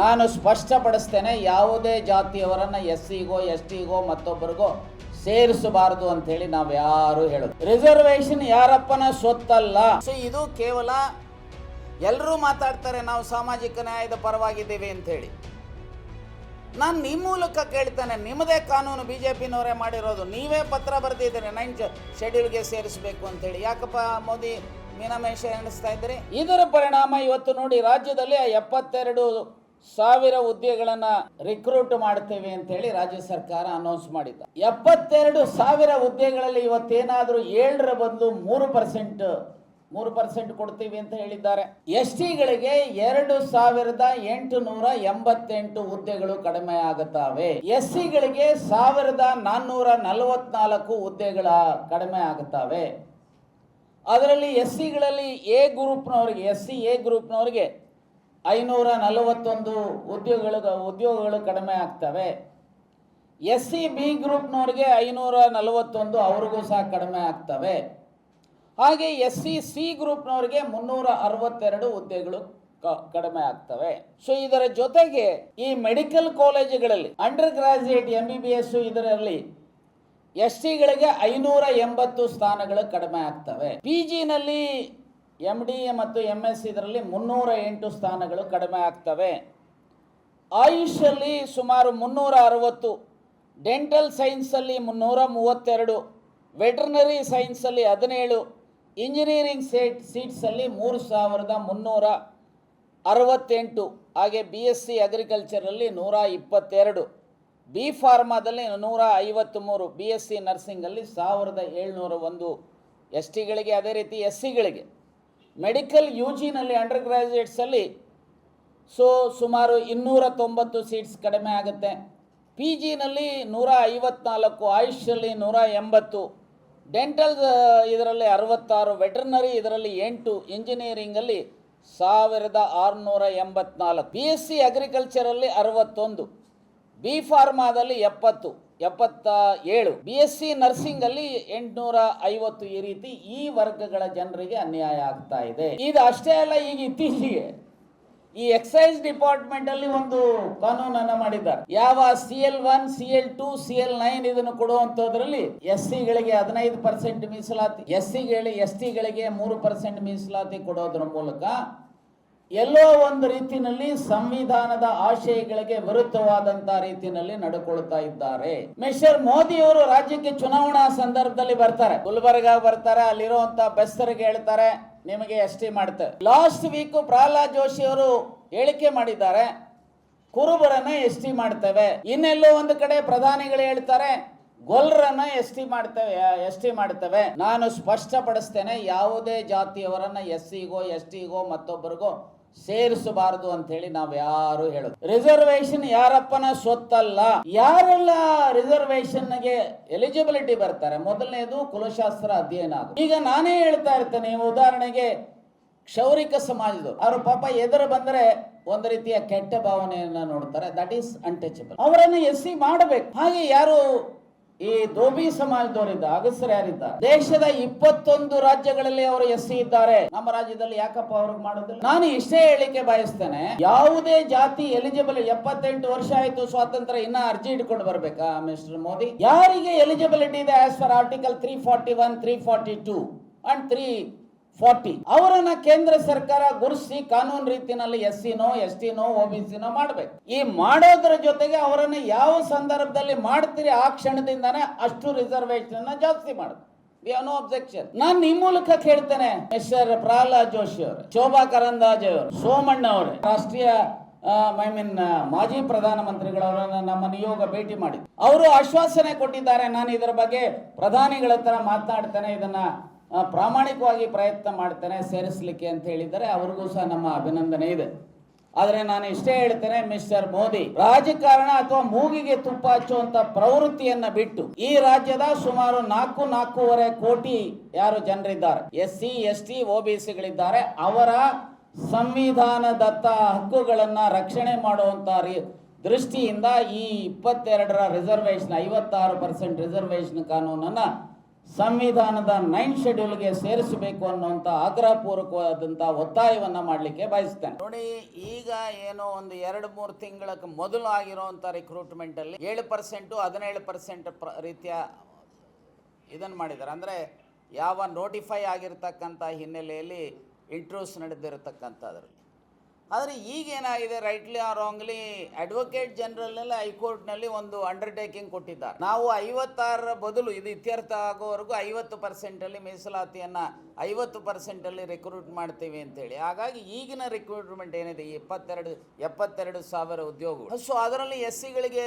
ನಾನು ಸ್ಪಷ್ಟಪಡಿಸ್ತೇನೆ, ಯಾವುದೇ ಜಾತಿಯವರನ್ನ ಎಸ್ಸಿಗೋ ಎಸ್ಟಿಗೋ ಮತ್ತೊಬ್ಬರಿಗೋ ಸೇರಿಸಬಾರದು ಅಂತ ಹೇಳಿ ನಾವು ಯಾರು ಹೇಳೋದು. ರಿಸರ್ವೇಶನ್ ಯಾರಪ್ಪನ ಸ್ವತ್ತಲ್ಲ. ಇದು ಕೇವಲ ಎಲ್ಲರೂ ಮಾತಾಡ್ತಾರೆ ನಾವು ಸಾಮಾಜಿಕ ನ್ಯಾಯದ ಪರವಾಗಿದ್ದೀವಿ ಅಂತ ಹೇಳಿ. ನಾನು ನಿಮ್ಮ ಮೂಲಕ ಕೇಳ್ತೇನೆ, ನಿಮ್ಮದೇ ಕಾನೂನು ಬಿಜೆಪಿನವರೇ ಮಾಡಿರೋದು, ನೀವೇ ಪತ್ರ ಬರೆದಿದ್ದೀರಿ 9th ಶೆಡ್ಯೂಲ್ಗೆ ಸೇರಿಸಬೇಕು ಅಂತ ಹೇಳಿ. ಯಾಕಪ್ಪ ಮೋದಿ ಮೀನಮೇಷ ಎಣಿಸ್ತಾ ಇದ್ದೀರಿ? ಇದರ ಪರಿಣಾಮ ಇವತ್ತು ನೋಡಿ, ರಾಜ್ಯದಲ್ಲಿ 72,000 ಹುದ್ದೆಗಳನ್ನ ರಿಕ್ರೂಟ್ ಮಾಡ್ತೇವೆ ಅಂತ ಹೇಳಿ ರಾಜ್ಯ ಸರ್ಕಾರ ಅನೌನ್ಸ್ ಮಾಡಿದ್ದ. 72,000 ಹುದ್ದೆಗಳಲ್ಲಿ ಇವತ್ತೇನಾದ್ರೂ 7ರ ಬದಲು 3% ಕೊಡ್ತೀವಿ ಅಂತ ಹೇಳಿದ್ದಾರೆ. ಎಸ್ಟಿಗಳಿಗೆ 2,888 ಹುದ್ದೆಗಳು ಕಡಿಮೆ ಆಗುತ್ತವೆ. ಎಸ್ಸಿಗಳಿಗೆ 1,444 ಹುದ್ದೆಗಳ ಕಡಿಮೆ ಆಗುತ್ತವೆ. ಅದರಲ್ಲಿ ಎಸ್ಸಿಗಳಲ್ಲಿ ಎಸ್ಸಿ ಎ ಗ್ರೂಪ್ನವರಿಗೆ 541 ಉದ್ಯೋಗಗಳು ಕಡಿಮೆ ಆಗ್ತವೆ. ಎಸ್ಸಿ ಬಿ ಗ್ರೂಪ್ನವರಿಗೆ 541, ಅವ್ರಿಗೂ ಸಹ ಕಡಿಮೆ ಆಗ್ತವೆ. ಹಾಗೆ ಎಸ್ಸಿ ಸಿ ಗ್ರೂಪ್ನವರಿಗೆ 362 ಹುದ್ದೆಗಳು ಕಡಿಮೆ ಆಗ್ತವೆ. ಸೊ ಇದರ ಜೊತೆಗೆ ಈ ಮೆಡಿಕಲ್ ಕಾಲೇಜುಗಳಲ್ಲಿ ಅಂಡರ್ ಗ್ರಾಜುಯೇಟ್ MBBS ಇದರಲ್ಲಿ ಎಸ್ಟಿಗಳಿಗೆ 580 ಸ್ಥಾನಗಳು ಕಡಿಮೆ ಆಗ್ತವೆ. PGನಲ್ಲಿ MD ಮತ್ತು MS ಇದರಲ್ಲಿ 308 ಸ್ಥಾನಗಳು ಕಡಿಮೆ ಆಗ್ತವೆ. ಆಯುಷಲ್ಲಿ ಸುಮಾರು 360, ಡೆಂಟಲ್ ಸೈನ್ಸಲ್ಲಿ 332, ವೆಟರ್ನರಿ ಸೈನ್ಸಲ್ಲಿ 17, ಇಂಜಿನಿಯರಿಂಗ್ ಸೀಟ್ಸಲ್ಲಿ 3,368, ಹಾಗೆ BSc ಅಗ್ರಿಕಲ್ಚರಲ್ಲಿ 122, ಬಿ ಫಾರ್ಮಾದಲ್ಲಿ 153, BSc ನರ್ಸಿಂಗಲ್ಲಿ 1,701 ಎಸ್ಟಿಗಳಿಗೆ. ಅದೇ ರೀತಿ ಎಸ್ಸಿಗಳಿಗೆ ಮೆಡಿಕಲ್ UGನಲ್ಲಿ ಅಂಡರ್ ಗ್ರಾಜುಯೇಟ್ಸಲ್ಲಿ ಸುಮಾರು 290 ಸೀಟ್ಸ್ ಕಡಿಮೆ ಆಗುತ್ತೆ. PGನಲ್ಲಿ 154, ಆಯುಷಲ್ಲಿ 180, ಡೆಂಟಲ್ ಇದರಲ್ಲಿ 66, ವೆಟರ್ನರಿ ಇದರಲ್ಲಿ 8, ಇಂಜಿನಿಯರಿಂಗಲ್ಲಿ 1,684, BSc ಅಗ್ರಿಕಲ್ಚರಲ್ಲಿ 61, ಬಿ ಫಾರ್ಮಾದಲ್ಲಿ 77, BSc ನರ್ಸಿಂಗಲ್ಲಿ 850. ಈ ರೀತಿ ಈ ವರ್ಗಗಳ ಜನರಿಗೆ ಅನ್ಯಾಯ ಆಗ್ತಾ ಇದೆ. ಇದು ಅಷ್ಟೇ ಅಲ್ಲ, ಈಗ ಇತ್ತೀಚೆಗೆ ಈ ಎಕ್ಸೈಸ್ ಡಿಪಾರ್ಟ್ಮೆಂಟ್ ಅಲ್ಲಿ ಒಂದು ಕಾನೂನನ್ನ ಮಾಡಿದ್ದಾರೆ. ಯಾವ CL1, CL2, CL9 ಇದನ್ನು ಕೊಡುವಂತದ್ರಲ್ಲಿ ಎಸ್ಸಿಗಳಿಗೆ 15% ಮೀಸಲಾತಿ, ಎಸ್ಟಿಗಳಿಗೆ 3% ಮೀಸಲಾತಿ ಕೊಡೋದ್ರ ಮೂಲಕ ಎಲ್ಲೋ ಒಂದು ರೀತಿಯಲ್ಲಿ ಸಂವಿಧಾನದ ಆಶಯಗಳಿಗೆ ವಿರುದ್ಧವಾದಂತ ರೀತಿಯಲ್ಲಿ ನಡ್ಕೊಳ್ತಾ ಇದ್ದಾರೆ. ಮಿಸ್ಟರ್ ಮೋದಿ ಅವರು ರಾಜ್ಯಕ್ಕೆ ಚುನಾವಣಾ ಸಂದರ್ಭದಲ್ಲಿ ಬರ್ತಾರೆ, ಗುಲ್ಬರ್ಗ ಬರ್ತಾರೆ, ಅಲ್ಲಿರುವಂತ ಬೆಸ್ತರಿಗೆ ಹೇಳ್ತಾರೆ ನಿಮಗೆ ಎಸ್ಟಿ ಮಾಡ್ತಾರೆ. ಲಾಸ್ಟ್ ವೀಕ್ ಪ್ರಹ್ಲಾದ್ ಜೋಶಿ ಅವರು ಹೇಳಿಕೆ ಮಾಡಿದ್ದಾರೆ, ಕುರುಬರನ್ನ ಎಸ್ಟಿ ಮಾಡ್ತೇವೆ. ಇನ್ನೆಲ್ಲೋ ಒಂದು ಕಡೆ ಪ್ರಧಾನಿಗಳು ಹೇಳ್ತಾರೆ ಗೊಲ್ರನ್ನ ಎಸ್ಟಿ ಮಾಡ್ತೇವೆ. ನಾನು ಸ್ಪಷ್ಟಪಡಿಸ್ತೇನೆ, ಯಾವುದೇ ಜಾತಿಯವರನ್ನ ಎಸ್ಸಿಗೋ ಎಸ್ಟಿಗೋ ಮತ್ತೊಬ್ಬರಿಗೋ ಸೇರಿಸಬಾರದು ಅಂತ ಹೇಳಿ ನಾವು ಯಾರು ಹೇಳೋದು. ರಿಸರ್ವೇಶನ್ ಯಾರಪ್ಪನ ಸ್ವತ್ತಲ್ಲ. ಯಾರೆಲ್ಲ ರಿಸರ್ವೇಶನ್ಗೆ ಎಲಿಜಿಬಿಲಿಟಿ ಬರ್ತಾರೆ, ಮೊದಲನೇದು ಕುಲಶಾಸ್ತ್ರ ಅಧ್ಯಯನ ಆಗುತ್ತೆ. ಈಗ ನಾನೇ ಹೇಳ್ತಾ ಇರ್ತೇನೆ, ಉದಾಹರಣೆಗೆ ಕ್ಷೌರಿಕ ಸಮಾಜದವರು, ಅವರು ಪಾಪ ಎದುರು ಬಂದ್ರೆ ಒಂದು ರೀತಿಯ ಕೆಟ್ಟ ಭಾವನೆಯನ್ನ ನೋಡ್ತಾರೆ, ದಟ್ ಈಸ್ ಅನ್ಟಚಬಲ್. ಅವರನ್ನು ಎಸ್ಸಿ ಮಾಡಬೇಕು. ಹಾಗೆ ಯಾರು ಈ ದೋಬಿ ಸಮಾಜದವರಿದ್ದ ಅಗಸರು ಯಾರಿದ್ದಾರೆ, ದೇಶದ 21 ರಾಜ್ಯಗಳಲ್ಲಿ ಅವರು ಎಸ್ಸಿ ಇದ್ದಾರೆ. ನಮ್ಮ ರಾಜ್ಯದಲ್ಲಿ ಯಾಕಪ್ಪ ಅವ್ರಿಗೆ ಮಾಡೋದಿಲ್ಲ? ನಾನು ಇಷ್ಟೇ ಹೇಳಿಕೆ ಬಯಸ್ತೇನೆ, ಯಾವುದೇ ಜಾತಿ ಎಲಿಜಿಬಲ್ 78 ವರ್ಷ ಆಯ್ತು ಸ್ವಾತಂತ್ರ್ಯ, ಇನ್ನ ಅರ್ಜಿ ಇಟ್ಕೊಂಡು ಬರ್ಬೇಕಾ ಮಿಸ್ಟರ್ ಮೋದಿ? ಯಾರಿಗೆ ಎಲಿಜಿಬಿಲಿಟಿ ಇದೆ ಆಸ್ ಫರ್ ಆರ್ಟಿಕಲ್ 341, 342 ಅಂಡ್ 340 ಅವರನ್ನ ಕೇಂದ್ರ ಸರ್ಕಾರ ಗುರುಸಿ ಕಾನೂನು ರೀತಿಯಲ್ಲಿ ಎಸ್ಸಿನೋ ಎಸ್ಟಿನೋ OBCನೋ ಮಾಡ್ಬೇಕು. ಈ ಮಾಡೋದ್ರ ಜೊತೆಗೆ ಅವರನ್ನ ಯಾವ ಸಂದರ್ಭದಲ್ಲಿ ಮಾಡ್ತೀರಿ ಆ ಕ್ಷಣದಿಂದಾನೇ ಅಷ್ಟು ರಿಸರ್ವೇಶನ್ ಜಾಸ್ತಿ ಮಾಡುದು. We have no objection. ನಾನು ನಿಮ್ಮ ಮೂಲಕ ಕೇಳ್ತೇನೆ, ಮಿಸ್ಟರ್ ಪ್ರಹ್ಲಾದ್ ಜೋಶಿ ಅವರು, ಶೋಭಾ ಕರಂದ್ಲಾಜೆ ಅವರು, ಸೋಮಣ್ಣ ಅವರು, ರಾಷ್ಟ್ರೀಯ ಮಾಜಿ ಪ್ರಧಾನಮಂತ್ರಿಗಳವರನ್ನ ನಮ್ಮ ನಿಯೋಗ ಭೇಟಿ ಮಾಡಿ ಅವರು ಆಶ್ವಾಸನೆ ಕೊಟ್ಟಿದ್ದಾರೆ, ನಾನು ಇದರ ಬಗ್ಗೆ ಪ್ರಧಾನಿಗಳ ಹತ್ರ ಮಾತನಾಡ್ತೇನೆ, ಇದನ್ನ ಪ್ರಾಮಾಣಿಕವಾಗಿ ಪ್ರಯತ್ನ ಮಾಡ್ತೇನೆ ಸೇರಿಸಲಿಕ್ಕೆ ಅಂತ ಹೇಳಿದ್ದಾರೆ. ಅವ್ರಿಗೂ ಸಹ ನಮ್ಮ ಅಭಿನಂದನೆ ಇದೆ. ಆದರೆ ನಾನು ಇಷ್ಟೇ ಹೇಳ್ತೇನೆ, ಮಿಸ್ಟರ್ ಮೋದಿ ರಾಜಕಾರಣ ಅಥವಾ ಮೂಗಿಗೆ ತುಪ್ಪ ಹಚ್ಚುವಂತ ಪ್ರವೃತ್ತಿಯನ್ನ ಬಿಟ್ಟು ಈ ರಾಜ್ಯದ ಸುಮಾರು 4.5 ಕೋಟಿ ಯಾರು ಜನರಿದ್ದಾರೆ, SC ST OBCಗಳಿದ್ದಾರೆ, ಅವರ ಸಂವಿಧಾನದತ್ತ ಹಕ್ಕುಗಳನ್ನ ರಕ್ಷಣೆ ಮಾಡುವಂತ ದೃಷ್ಟಿಯಿಂದ ಈ 22ರ ರಿಸರ್ವೇಶನ್ 56% ರಿಸರ್ವೇಶನ್ ಕಾನೂನನ್ನ ಸಂವಿಧಾನದ 9th ಶೆಡ್ಯೂಲ್ಗೆ ಸೇರಿಸಬೇಕು ಅನ್ನುವಂಥ ಆಗ್ರಹಪೂರ್ವಕವಾದಂಥ ಒತ್ತಾಯವನ್ನು ಮಾಡಲಿಕ್ಕೆ ಬಯಸ್ತೇನೆ. ನೋಡಿ, ಈಗ ಏನೋ ಒಂದು 2-3 ತಿಂಗಳ ಮೊದಲು ಆಗಿರುವಂಥ ರಿಕ್ರೂಟ್ಮೆಂಟಲ್ಲಿ 7% 17% ರೀತಿಯ ಇದನ್ನು ಮಾಡಿದ್ದಾರೆ. ಅಂದರೆ ಯಾವ ನೋಟಿಫೈ ಆಗಿರ್ತಕ್ಕಂಥ ಹಿನ್ನೆಲೆಯಲ್ಲಿ ಇಂಟ್ರ್ಯೂಸ್ ನಡೆದಿರತಕ್ಕಂಥದ್ರಲ್ಲಿ. ಆದರೆ ಈಗೇನಾಗಿದೆ, ರೈಟ್ಲಿ ಆರ್ ರಾಂಗ್ಲಿ, ಅಡ್ವೊಕೇಟ್ ಜನರಲ್ನಲ್ಲಿ ಹೈಕೋರ್ಟ್ನಲ್ಲಿ ಒಂದು ಅಂಡರ್ಟೇಕಿಂಗ್ ಕೊಟ್ಟಿದ್ದಾರೆ. ನಾವು 56 ಬದಲು ಇದು ಇತ್ಯರ್ಥ ಆಗೋವರೆಗೂ 50% ಮೀಸಲಾತಿಯನ್ನು 50% ರಿಕ್ರೂಟ್ ಮಾಡ್ತೀವಿ ಅಂತೇಳಿ. ಹಾಗಾಗಿ ಈಗಿನ ರಿಕ್ರೂಟ್ಮೆಂಟ್ ಏನಿದೆ, 72,000 ಉದ್ಯೋಗಗಳು. ಸೊ ಅದರಲ್ಲಿ SCಗಳಿಗೆ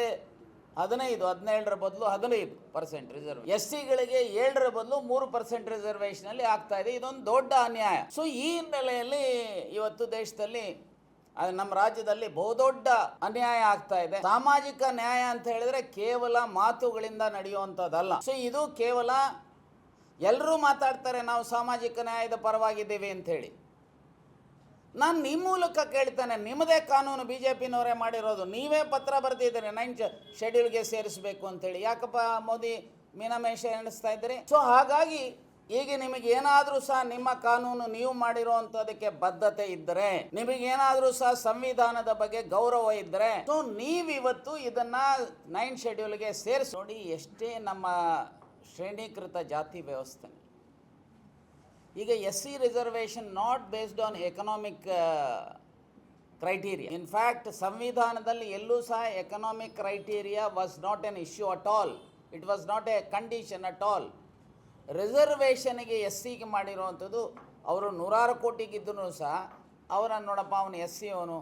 17ರ ಬದಲು 15% ರಿಸರ್ವ್, SCಗಳಿಗೆ 7ರ ಬದಲು 3% ರಿಸರ್ವೇಷನಲ್ಲಿ ಆಗ್ತಾ ಇದೆ. ಇದೊಂದು ದೊಡ್ಡ ಅನ್ಯಾಯ. ಸೊ ಈ ಹಿನ್ನೆಲೆಯಲ್ಲಿ ಇವತ್ತು ದೇಶದಲ್ಲಿ, ನಮ್ಮ ರಾಜ್ಯದಲ್ಲಿ ಬಹುದೊಡ್ಡ ಅನ್ಯಾಯ ಆಗ್ತಾ ಇದೆ. ಸಾಮಾಜಿಕ ನ್ಯಾಯ ಅಂತ ಹೇಳಿದ್ರೆ ಕೇವಲ ಮಾತುಗಳಿಂದ ನಡೆಯುವಂಥದ್ದಲ್ಲ. ಸೊ ಇದು ಕೇವಲ ಎಲ್ಲರೂ ಮಾತಾಡ್ತಾರೆ ನಾವು ಸಾಮಾಜಿಕ ನ್ಯಾಯದ ಪರವಾಗಿದ್ದೀವಿ ಅಂತ ಹೇಳಿ. ನಾನು ನಿಮ್ಮ ಮೂಲಕ ಕೇಳ್ತೇನೆ, ನಿಮ್ಮದೇ ಕಾನೂನು BJPನವರೇ ಮಾಡಿರೋದು, ನೀವೇ ಪತ್ರ ಬರೆದಿದ್ದೀರಿ 9th ಶೆಡ್ಯೂಲ್ಗೆ ಸೇರಿಸಬೇಕು ಅಂತೇಳಿ. ಯಾಕಪ್ಪ ಮೋದಿ ಮೀನಮೇಷ ಎಣಿಸ್ತಾ ಇದ್ದೀರಿ? ಸೊ ಹಾಗಾಗಿ ಈಗ ನಿಮಗೆ ಏನಾದರೂ ಸಹ ನಿಮ್ಮ ಕಾನೂನು ನೀವು ಮಾಡಿರುವಂಥದಕ್ಕೆ ಬದ್ಧತೆ ಇದ್ದರೆ, ನಿಮಗೇನಾದರೂ ಸಹ ಸಂವಿಧಾನದ ಬಗ್ಗೆ ಗೌರವ ಇದ್ದರೆ, ಸೊ ನೀವಿವತ್ತು ಇದನ್ನ 9th ಶೆಡ್ಯೂಲ್ಗೆ ಸೇರಿಸಿ ನೋಡಿ. ಎಷ್ಟೇ ನಮ್ಮ ಶ್ರೇಣೀಕೃತ ಜಾತಿ ವ್ಯವಸ್ಥೆ, ಈಗ SC reservation not based on economic criteria. In fact ಸಂವಿಧಾನದಲ್ಲಿ ಎಲ್ಲೂ ಸಹ economic criteria was not an issue at all. It was not a condition at all. ರಿಸರ್ವೇಷನ್ಗೆ SCಗೆ ಮಾಡಿರುವಂಥದ್ದು, ಅವರು 100 ಕೋಟಿಗಿದ್ದೂ ಸಹ ಅವರನ್ನು ನೋಡಪ್ಪ, ಅವನು SC, ಅವನು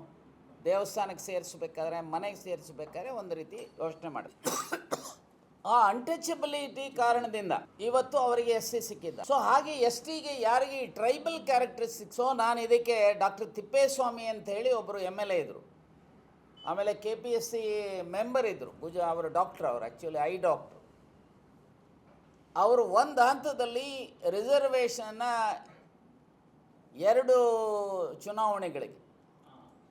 ದೇವಸ್ಥಾನಕ್ಕೆ ಸೇರಿಸ್ಬೇಕಾದ್ರೆ, ಮನೆಗೆ ಸೇರಿಸ್ಬೇಕಾದ್ರೆ ಒಂದು ರೀತಿ ಯೋಚನೆ ಮಾಡಿ. ಆ ಅನ್ಟಚಬಿಲಿಟಿ ಕಾರಣದಿಂದ ಇವತ್ತು ಅವರಿಗೆ SC ಸಿಕ್ಕಿದ್ದ. ಸೊ ಹಾಗೆ STಗೆ ಯಾರಿಗೆ ಟ್ರೈಬಲ್ ಕ್ಯಾರೆಕ್ಟರಿಸ್ಟಿಕ್ಸ್. ಸೊ ನಾನು ಇದಕ್ಕೆ ಡಾಕ್ಟರ್ ತಿಪ್ಪೇಸ್ವಾಮಿ ಅಂತ ಹೇಳಿ ಒಬ್ಬರು MLA ಇದ್ದರು, ಆಮೇಲೆ KPSC ಮೆಂಬರ್ ಇದ್ದರು, ಅವರು ಡಾಕ್ಟರ್, ಅವರು ಆ್ಯಕ್ಚುಲಿ ಐ ಡಾಕ್ಟರ್. ಅವರು ಒಂದು ಹಂತದಲ್ಲಿ ರಿಸರ್ವೇಷನ್ನ 2 ಚುನಾವಣೆಗಳಿಗೆ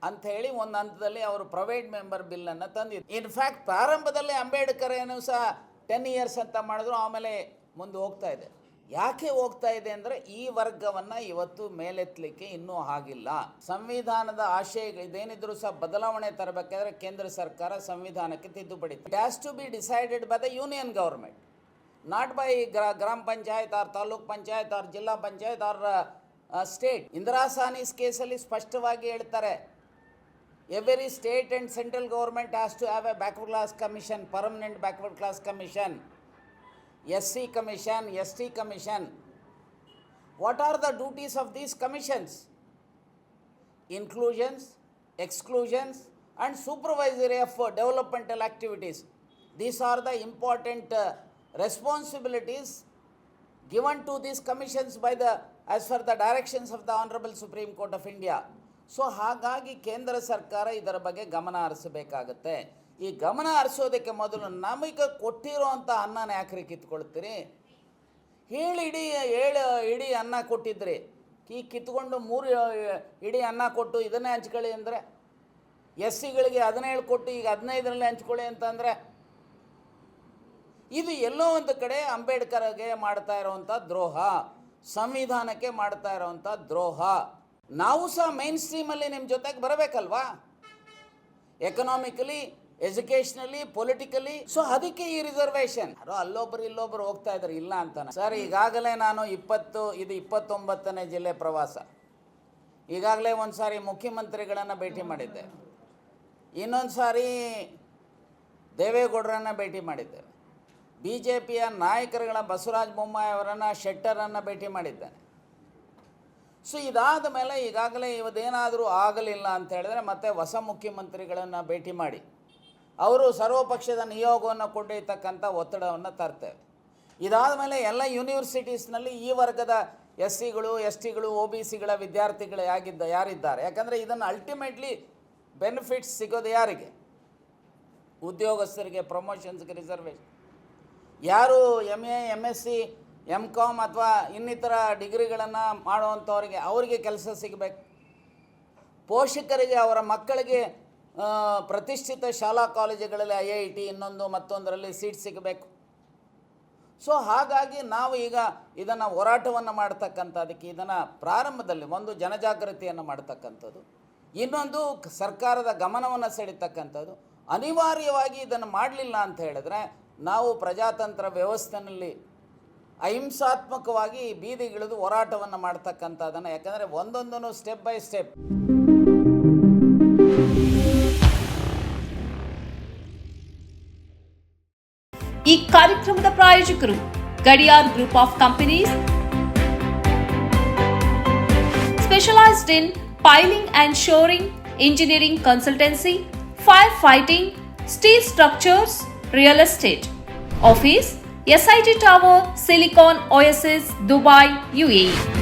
ಅಂಥೇಳಿ ಒಂದು ಹಂತದಲ್ಲಿ ಅವರು ಪ್ರೈವೇಟ್ ಮೆಂಬರ್ ಬಿಲ್ಲನ್ನು ತಂದಿದ್ರು. ಇನ್ಫ್ಯಾಕ್ಟ್ ಪ್ರಾರಂಭದಲ್ಲಿ ಅಂಬೇಡ್ಕರ್ ಏನು ಸಹ 10 years ಅಂತ ಮಾಡಿದ್ರು, ಆಮೇಲೆ ಮುಂದೆ ಹೋಗ್ತಾ ಇದೆ. ಯಾಕೆ ಹೋಗ್ತಾ ಇದೆ ಅಂದರೆ ಈ ವರ್ಗವನ್ನು ಇವತ್ತು ಮೇಲೆತ್ತಲಿಕ್ಕೆ ಇನ್ನೂ ಆಗಿಲ್ಲ. ಸಂವಿಧಾನದ ಆಶಯಗಳು ಇದೇನಿದ್ರು ಸಹ ಬದಲಾವಣೆ ತರಬೇಕಾದ್ರೆ ಕೇಂದ್ರ ಸರ್ಕಾರ ಸಂವಿಧಾನಕ್ಕೆ ತಿದ್ದುಪಡಿ. It has to be decided by the union government, not by gram panchayat or taluk panchayat or zilla panchayat or state. Indira Sawhney ಕೇಸಲ್ಲಿ ಸ್ಪಷ್ಟವಾಗಿ ಹೇಳ್ತಾರೆ, every state and central government has to have a backward class commission, permanent backward class commission, SC commission, ST commission. What are the duties of these commissions? Inclusions, exclusions and supervisory of developmental activities. These are the important responsibilities given to these commissions by as per the directions of the Honorable Supreme Court of India. So ಹಾಗಾಗಿ ಕೇಂದ್ರ ಸರ್ಕಾರ ಇದರ ಬಗ್ಗೆ ಗಮನ ಹರಿಸಬೇಕಾಗತ್ತೆ. ಈ ಗಮನ ಹರಿಸೋದಕ್ಕೆ ಮೊದಲು ನಮಗೆ ಕೊಟ್ಟಿರೋವಂಥ ಅನ್ನನ ಯಾಕ್ರಿ ಕಿತ್ಕೊಳ್ತೀರಿ? ಇಡೀ ಅನ್ನ ಕೊಟ್ಟಿದ್ರಿ, ಕಿತ್ಕೊಂಡು 3 ಇಡೀ ಅನ್ನ ಕೊಟ್ಟು ಇದನ್ನೇ ಹಂಚ್ಕೊಳ್ಳಿ ಅಂದರೆ, SCಗಳಿಗೆ 17 ಕೊಟ್ಟು ಈಗ 15ರಲ್ಲಿ ಹಂಚ್ಕೊಳ್ಳಿ ಅಂತಂದರೆ, ಇದು ಎಲ್ಲೋ ಒಂದು ಕಡೆ ಅಂಬೇಡ್ಕರ್ಗೆ ಮಾಡ್ತಾ ಇರೋವಂಥ ದ್ರೋಹ, ಸಂವಿಧಾನಕ್ಕೆ ಮಾಡ್ತಾ ಇರೋವಂಥ ದ್ರೋಹ. ನಾವು ಸಹ ಮೈನ್ ಸ್ಟ್ರೀಮಲ್ಲಿ ನಿಮ್ಮ ಜೊತೆಗೆ ಬರಬೇಕಲ್ವಾ, ಎಕನಾಮಿಕಲಿ, ಎಜುಕೇಷನಲಿ, ಪೊಲಿಟಿಕಲಿ. ಸೊ ಅದಕ್ಕೆ ಈ ರಿಸರ್ವೇಷನ್. ಅಲ್ಲೊಬ್ಬರು ಇಲ್ಲೊಬ್ಬರು ಹೋಗ್ತಾ ಇದ್ದಾರೆ, ಇಲ್ಲ ಅಂತಾನೆ. ಸರ್, ಈಗಾಗಲೇ ನಾನು ಇದು 29ನೇ ಜಿಲ್ಲೆ ಪ್ರವಾಸ. ಈಗಾಗಲೇ ಒಂದು ಸಾರಿ ಮುಖ್ಯಮಂತ್ರಿಗಳನ್ನು ಭೇಟಿ ಮಾಡಿದ್ದೆ, ಇನ್ನೊಂದು ಸಾರಿ ದೇವೇಗೌಡರನ್ನು ಭೇಟಿ ಮಾಡಿದ್ದೇವೆ, BJPಯ ನಾಯಕರುಗಳ ಬಸವರಾಜ ಬೊಮ್ಮಾಯಿ ಅವರನ್ನು, ಶೆಟ್ಟರನ್ನು ಭೇಟಿ ಮಾಡಿದ್ದೇನೆ. ಸೊ ಇದಾದ ಮೇಲೆ ಈಗಾಗಲೇ ಇವತ್ತೇನಾದರೂ ಆಗಲಿಲ್ಲ ಅಂತ ಹೇಳಿದ್ರೆ ಮತ್ತೆ ಹೊಸ ಮುಖ್ಯಮಂತ್ರಿಗಳನ್ನು ಭೇಟಿ ಮಾಡಿ ಅವರು ಸರ್ವಪಕ್ಷದ ನಿಯೋಗವನ್ನು ಕೊಂಡೊಯ್ತಕ್ಕಂಥ ಒತ್ತಡವನ್ನು ತರ್ತೇವೆ. ಇದಾದ ಮೇಲೆ ಎಲ್ಲ ಯೂನಿವರ್ಸಿಟೀಸ್ನಲ್ಲಿ ಈ ವರ್ಗದ SCಗಳು, STಗಳು, OBCಗಳ ವಿದ್ಯಾರ್ಥಿಗಳು ಯಾರಿದ್ದಾರೆ, ಯಾಕಂದರೆ ಇದನ್ನು ಅಲ್ಟಿಮೇಟ್ಲಿ ಬೆನಿಫಿಟ್ಸ್ ಸಿಗೋದು ಯಾರಿಗೆ? ಉದ್ಯೋಗಸ್ಥರಿಗೆ, ಪ್ರಮೋಷನ್ಸ್ಗೆ ರಿಸರ್ವೇಷನ್. ಯಾರು MA, MSc, MCom ಅಥವಾ ಇನ್ನಿತರ ಡಿಗ್ರಿಗಳನ್ನು ಮಾಡುವಂಥವ್ರಿಗೆ ಅವರಿಗೆ ಕೆಲಸ ಸಿಗಬೇಕು. ಪೋಷಕರಿಗೆ ಅವರ ಮಕ್ಕಳಿಗೆ ಪ್ರತಿಷ್ಠಿತ ಶಾಲಾ ಕಾಲೇಜುಗಳಲ್ಲಿ IIT ಇನ್ನೊಂದು ಮತ್ತೊಂದರಲ್ಲಿ ಸೀಟ್ ಸಿಗಬೇಕು. ಸೊ ಹಾಗಾಗಿ ನಾವು ಈಗ ಇದನ್ನು ಹೋರಾಟವನ್ನು ಮಾಡ್ತಕ್ಕಂಥದ್ದಕ್ಕೆ ಇದನ್ನು ಪ್ರಾರಂಭದಲ್ಲಿ ಒಂದು ಜನಜಾಗೃತಿಯನ್ನು ಮಾಡ್ತಕ್ಕಂಥದ್ದು, ಇನ್ನೊಂದು ಸರ್ಕಾರದ ಗಮನವನ್ನು ಸೆಳೀತಕ್ಕಂಥದ್ದು. ಅನಿವಾರ್ಯವಾಗಿ ಇದನ್ನು ಮಾಡಲಿಲ್ಲ ಅಂತ ಹೇಳಿದ್ರೆ ನಾವು ಪ್ರಜಾತಂತ್ರ ವ್ಯವಸ್ಥೆಯಲ್ಲಿ ಅಹಿಂಸಾತ್ಮಕವಾಗಿ ಬೀದಿಗಿಳಿದು ಹೋರಾಟವನ್ನು ಮಾಡ್ತಕ್ಕಂಥದ್ದನ್ನು, ಯಾಕಂದರೆ ಒಂದೊಂದನ್ನು ಸ್ಟೆಪ್ ಬೈ ಸ್ಟೆಪ್. ಈ ಕಾರ್ಯಕ್ರಮದ ಪ್ರಾಯೋಜಕರು Gadiyar group of companies, specialised in piling and shoring, engineering consultancy, firefighting, steel structures, real estate. Office, SIT Tower, Silicon Oasis, Dubai, UAE.